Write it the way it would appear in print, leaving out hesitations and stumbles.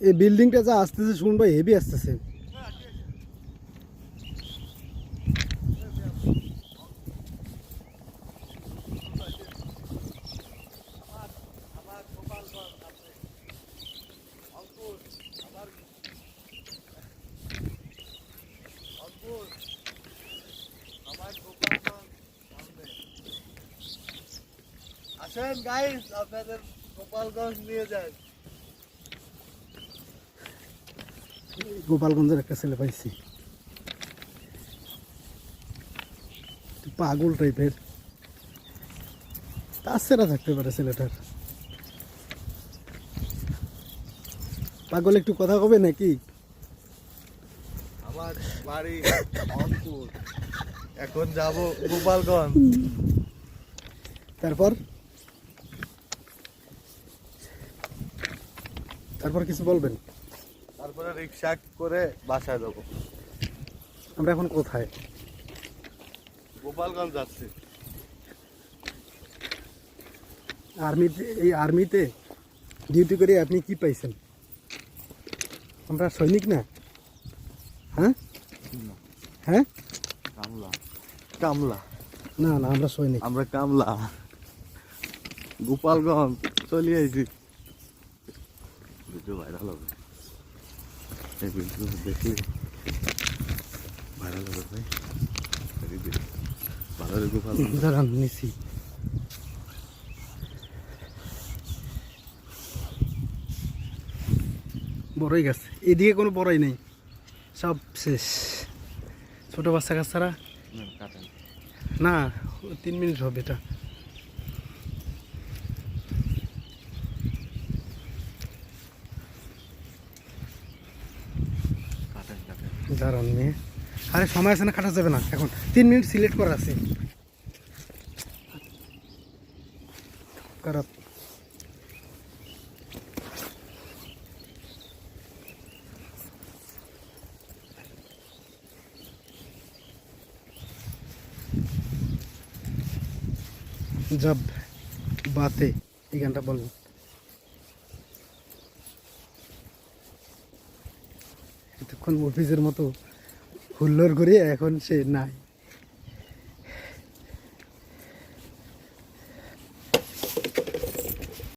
এই বিল্ডিংটা যা আসতেছে শুনবা হেভি আসতেছে। আসেন গাইস, আপনাদের গোপালগঞ্জ নিয়ে যায়। গোপালগঞ্জের একটা ছেলে পাইছি, পাগল টাইপের, তাছাড়া থাকতে পারে ছেলেটার। পাগল একটু কথা কবে নাকি? আমার বাড়ি অন্তপুর, এখন যাব গোপালগঞ্জ। তারপর তারপর কিছু বলবেন? তারপরে রিক্সা করে বাসায় যাবো। আমরা এখন কোথায়? গোপালগঞ্জ যাচ্ছি। আর্মিতে, এই আর্মিতে ডিউটি করে আপনি কি পাইছেন? আমরা সৈনিক না? হ্যাঁ হ্যাঁ, কামলা কামলা না না, আমরা সৈনিক। আমরা কামলা। গোপালগঞ্জ চলে আইছি। ভিডিও ভাইরাল হবে, এই ভিডিও দেখলে ভাইরাল হবে ভাই। ভালো রে গোপালগঞ্জ। দাঁড়ান, নিছি। বড়ই গাছ এদিকে কোনো বড়ই নেই, সব শেষ। ছোট বাচ্চা কাচ্চারা না, 3 মিনিট হবে এটা। দাঁড়ান মেয়ে, আরে সময় আছে না, কাটা যাবে না এখন। 3 মিনিট সিলেক্ট করা আছে। খারাপ জব বাতে, এই গানটা বলুন। এতক্ষণ অফিসের মতো হুল্লোড় করে এখন সে নাই।